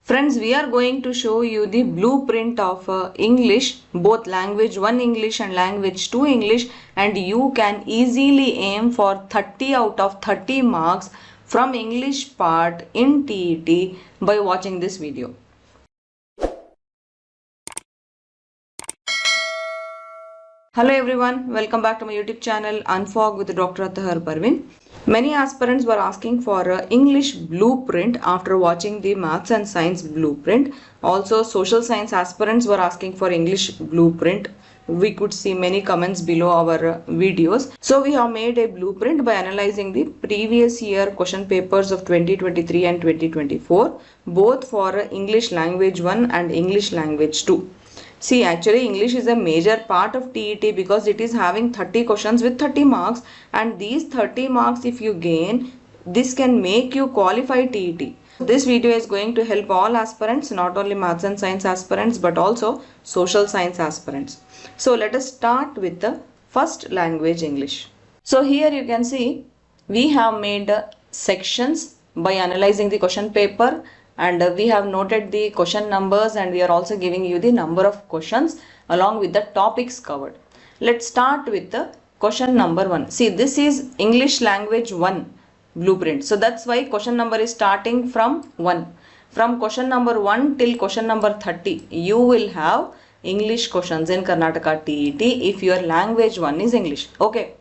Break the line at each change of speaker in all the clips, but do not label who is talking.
Friends, we are going to show you the blueprint of English, both language 1 English and language 2 English, and you can easily aim for 30 out of 30 marks from English part in TET by watching this video. Hello everyone, welcome back to my YouTube channel Unfog with Dr. Atahar Parvin. Many aspirants were asking for English blueprint after watching the maths and science blueprint. Also social science aspirants were asking for English blueprint. We could see many comments below our videos. So we have made a blueprint by analyzing the previous year question papers of 2023 and 2024, both for English language 1 and English language 2. See, actually English is a major part of TET because it is having 30 questions with 30 marks, and these 30 marks if you gain, this can make you qualify TET. This video is going to help all aspirants, not only maths and science aspirants but also social science aspirants. So let us start with the first language English. So here you can see we have made sections by analyzing the question paper, and we have noted the question numbers, and we are also giving you the number of questions along with the topics covered. Let's start with the question number 1. See, this is English language 1 blueprint. So that's why question number is starting from 1. From question number 1 till question number 30, you will have English questions in Karnataka TET if your language 1 is English. Okay.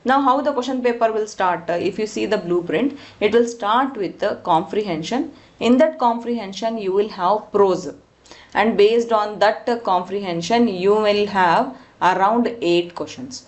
Now how the question paper will start? If you see the blueprint, it will start with the comprehension. In that comprehension you will have prose, and based on that comprehension you will have around 8 questions.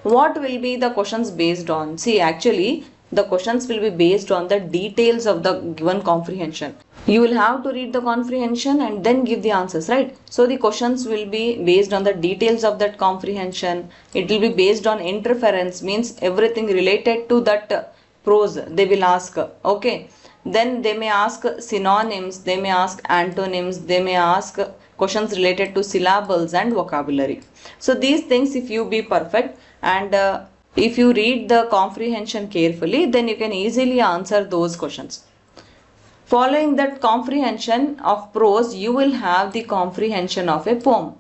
What will be the questions based on? See, actually the questions will be based on the details of the given comprehension. You will have to read the comprehension and then give the answers, right? So the questions will be based on the details of that comprehension. It will be based on interference, means everything related to that prose they will ask. Okay. Then they may ask synonyms, they may ask antonyms, they may ask questions related to syllables and vocabulary. So these things, if you be perfect and if you read the comprehension carefully, then you can easily answer those questions. Following that comprehension of prose, you will have the comprehension of a poem.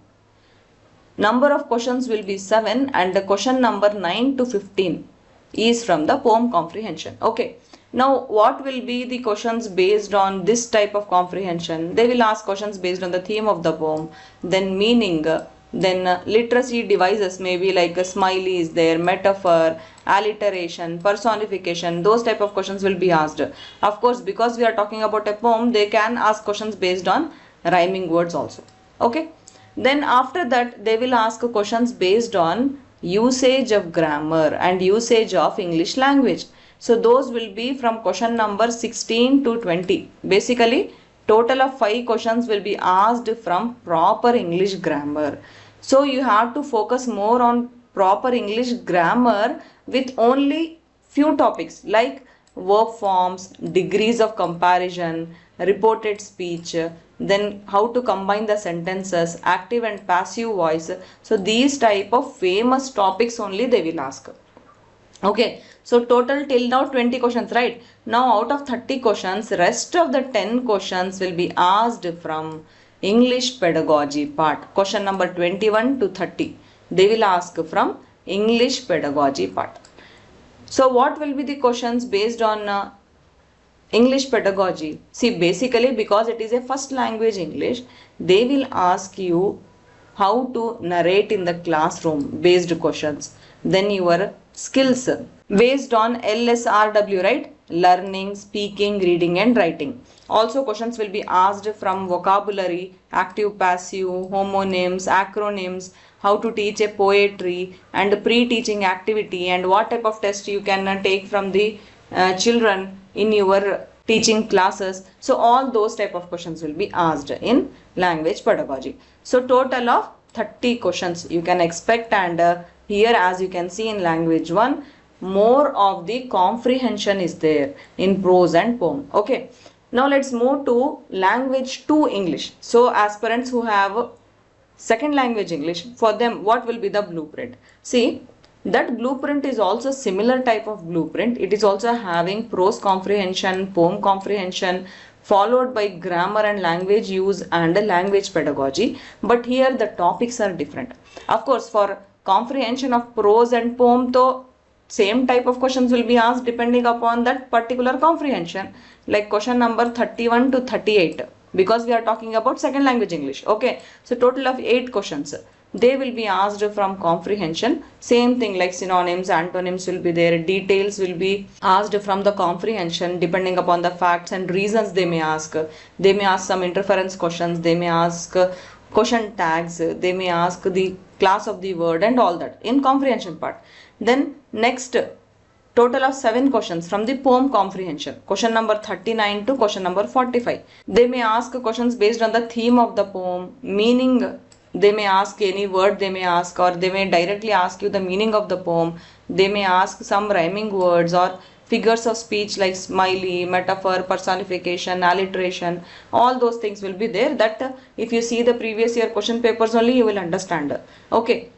Number of questions will be 7, and the question number 9 to 15 is from the poem comprehension. Okay. Now what will be the questions based on this type of comprehension? They will ask questions based on the theme of the poem, then meaning, then literacy devices, maybe like a smiley is there, metaphor, alliteration, personification. Those type of questions will be asked. Of course, because we are talking about a poem, they can ask questions based on rhyming words also. Okay. Then after that they will ask questions based on usage of grammar and usage of English language. So those will be from question number 16 to 20. Basically, total of 5 questions will be asked from proper English grammar. So you have to focus more on proper English grammar with only few topics like verb forms, degrees of comparison, reported speech, then how to combine the sentences, active and passive voice. So these type of famous topics only they will ask. Okay, so total till now 20 questions, right? Now out of 30 questions, rest of the 10 questions will be asked from English pedagogy part. Question number 21 to 30. They will ask from English pedagogy part. So what will be the questions based on English pedagogy? See, basically because it is a first language English, they will ask you how to narrate in the classroom based questions. Then your skills based on LSRW, right? Learning, speaking, reading and writing. Also questions will be asked from vocabulary, active, passive, homonyms, acronyms, how to teach a poetry and pre-teaching activity, and what type of test you can take from the children in your teaching classes. So all those type of questions will be asked in language pedagogy. So total of 30 questions you can expect, and here as you can see in language 1, more of the comprehension is there in prose and poem. Okay. Now let's move to language 2 English. So aspirants who have second language English, for them what will be the blueprint? See, that blueprint is also similar type of blueprint. It is also having prose comprehension, poem comprehension, followed by grammar and language use and language pedagogy. But here the topics are different. Of course, for comprehension of prose and poem, though same type of questions will be asked depending upon that particular comprehension, like question number 31 to 38, because we are talking about second language English. Okay, so total of 8 questions. They will be asked from comprehension. Same thing like synonyms, antonyms will be there. Details will be asked from the comprehension depending upon the facts and reasons they may ask. They may ask some interference questions. They may ask question tags. They may ask the class of the word and all that in comprehension part. Then next, total of 7 questions from the poem comprehension. Question number 39 to question number 45. They may ask questions based on the theme of the poem, meaning. They may ask any word they may ask, or they may directly ask you the meaning of the poem. They may ask some rhyming words or figures of speech like smiley, metaphor, personification, alliteration. All those things will be there, that if you see the previous year question papers only, you will understand. Okay.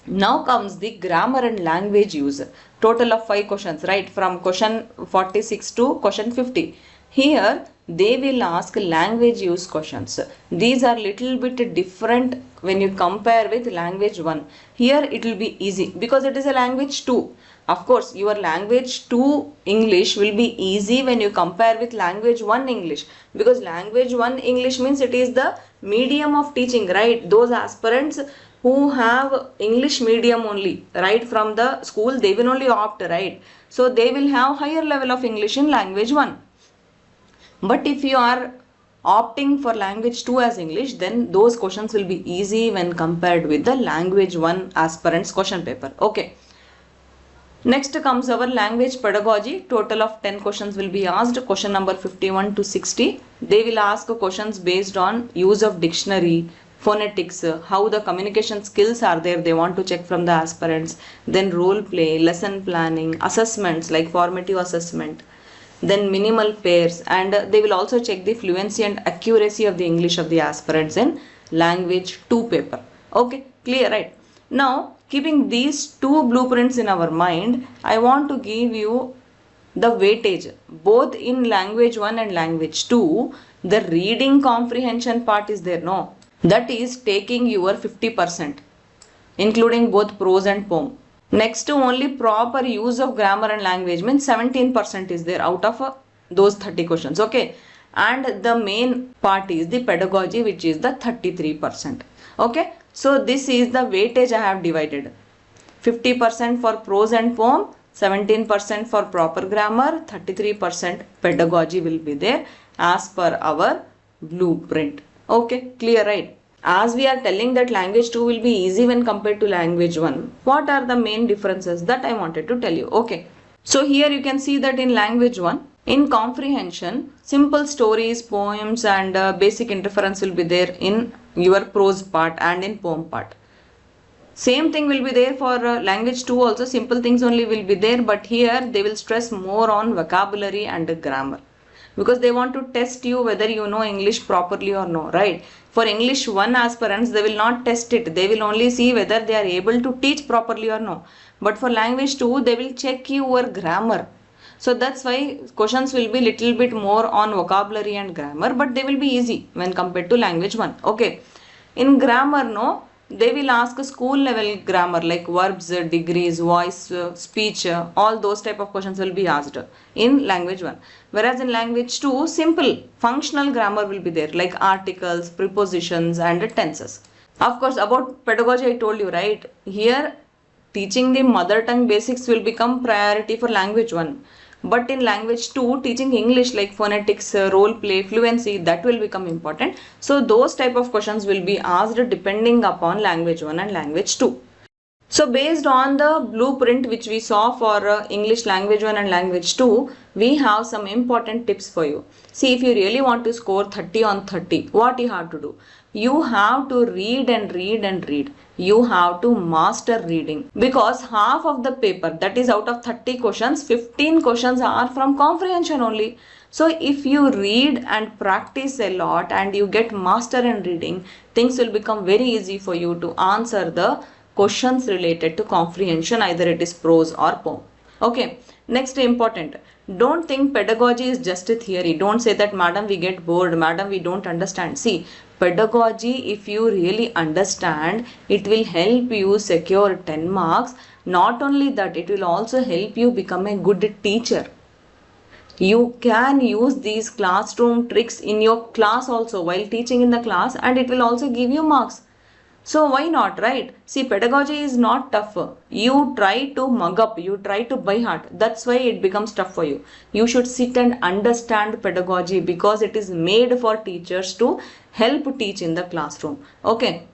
Now comes the grammar and language use. Total of 5 questions, right? From question 46 to question 50. Here they will ask language use questions. These are little bit different when you compare with language 1. Here it will be easy because it is a language 2. Of course, your language 2 English will be easy when you compare with language 1 English, because language 1 English means it is the medium of teaching, right? Those aspirants who have English medium only, right, from the school, they will only opt, right? So they will have higher level of English in language 1. But if you are opting for language 2 as English, then those questions will be easy when compared with the language 1 aspirants question paper. Okay. Next comes our language pedagogy. Total of 10 questions will be asked. Question number 51 to 60. They will ask questions based on use of dictionary, phonetics, how the communication skills are there, they want to check from the aspirants. Then role play, lesson planning, assessments like formative assessment, then minimal pairs, and they will also check the fluency and accuracy of the English of the aspirants in language 2 paper. Okay, clear, right? Now, keeping these 2 blueprints in our mind, I want to give you the weightage both in language 1 and language 2. The reading comprehension part is there, no? That is taking your 50%, including both prose and poem. Next, only proper use of grammar and language means 17% is there out of those 30 questions. Okay. And the main part is the pedagogy, which is the 33%. Okay. So this is the weightage I have divided. 50% for prose and poem, 17% for proper grammar, 33% pedagogy will be there as per our blueprint. Okay, clear, right? As we are telling that language 2 will be easy when compared to language 1, what are the main differences that I wanted to tell you? Okay, so here you can see that in language 1, in comprehension, simple stories, poems and basic interference will be there in your prose part and in poem part. Same thing will be there for language 2 also, simple things only will be there, but here they will stress more on vocabulary and grammar, because they want to test you whether you know English properly or no, right? For English 1 aspirants, they will not test it. They will only see whether they are able to teach properly or no. But for language 2, they will check your grammar. So that's why questions will be little bit more on vocabulary and grammar, but they will be easy when compared to language 1. Okay. In grammar, no, they will ask school level grammar like verbs, degrees, voice, speech, all those type of questions will be asked in language 1. Whereas in language 2, simple functional grammar will be there like articles, prepositions and tenses. Of course, about pedagogy I told you, right? Here teaching the mother tongue basics will become priority for language 1. But in language 2, teaching English like phonetics, role play, fluency, that will become important. So those type of questions will be asked depending upon language 1 and language 2. So based on the blueprint which we saw for English language 1 and language 2, we have some important tips for you. See, if you really want to score 30 on 30, what you have to do? You have to read and read and read. You have to master reading, because half of the paper, that is out of 30 questions, 15 questions are from comprehension only. So if you read and practice a lot and you get master in reading, things will become very easy for you to answer the questions related to comprehension, either it is prose or poem. Okay. Next important, don't think pedagogy is just a theory. Don't say that madam we get bored, madam we don't understand. See, pedagogy, if you really understand, it will help you secure 10 marks. Not only that, it will also help you become a good teacher. You can use these classroom tricks in your class also while teaching in the class, and it will also give you marks. So why not, right? See, pedagogy is not tough. You try to mug up, you try to by heart. That's why it becomes tough for you. You should sit and understand pedagogy because it is made for teachers to help teach in the classroom. Okay.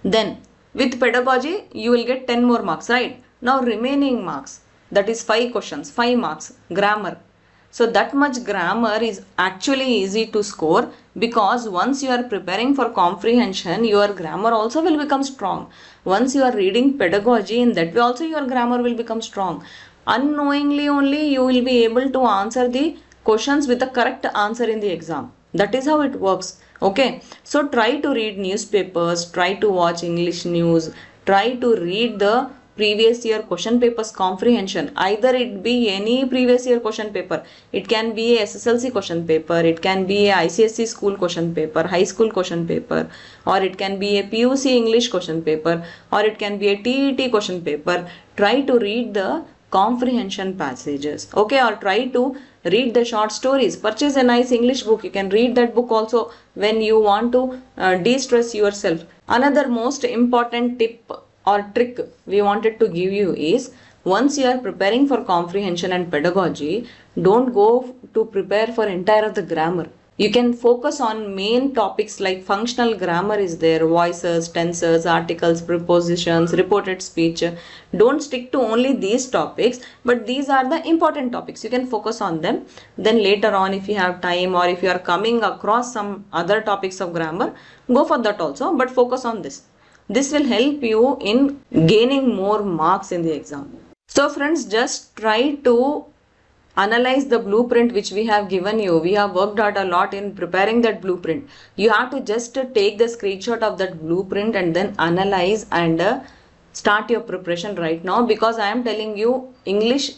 Then with pedagogy, you will get 10 more marks, right? Now remaining marks, that is 5 questions, 5 marks, grammar. So that much grammar is actually easy to score because once you are preparing for comprehension, your grammar also will become strong. Once you are reading pedagogy, in that way also your grammar will become strong. Unknowingly only you will be able to answer the questions with the correct answer in the exam. That is how it works. Okay, so try to read newspapers, try to watch English news, try to read the previous year question papers comprehension. Either it be any previous year question paper, it can be a SSLC question paper, it can be a ICSE school question paper, high school question paper, or it can be a PUC English question paper, or it can be a TET question paper. Try to read the comprehension passages, okay, or try to read the short stories. Purchase a nice English book. You can read that book also when you want to de-stress yourself. Another most important tip or trick we wanted to give you is, once you are preparing for comprehension and pedagogy, don't go to prepare for entire of the grammar. You can focus on main topics like functional grammar is there, voices, tenses, articles, prepositions, reported speech. Don't stick to only these topics, but these are the important topics. You can focus on them. Then later on, if you have time or if you are coming across some other topics of grammar, go for that also, but focus on this. This will help you in gaining more marks in the exam. So friends, just try to analyze the blueprint which we have given you. We have worked out a lot in preparing that blueprint. You have to just take the screenshot of that blueprint and then analyze and start your preparation right now, because I am telling you, English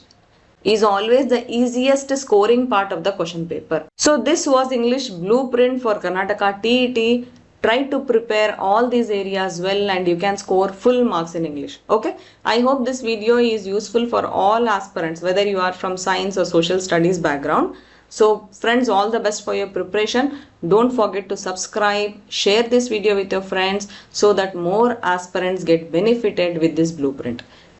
is always the easiest scoring part of the question paper. So this was English blueprint for Karnataka TET. Try to prepare all these areas well and you can score full marks in English. Okay. I hope this video is useful for all aspirants, whether you are from science or social studies background. So friends, all the best for your preparation. Don't forget to subscribe, share this video with your friends so that more aspirants get benefited with this blueprint.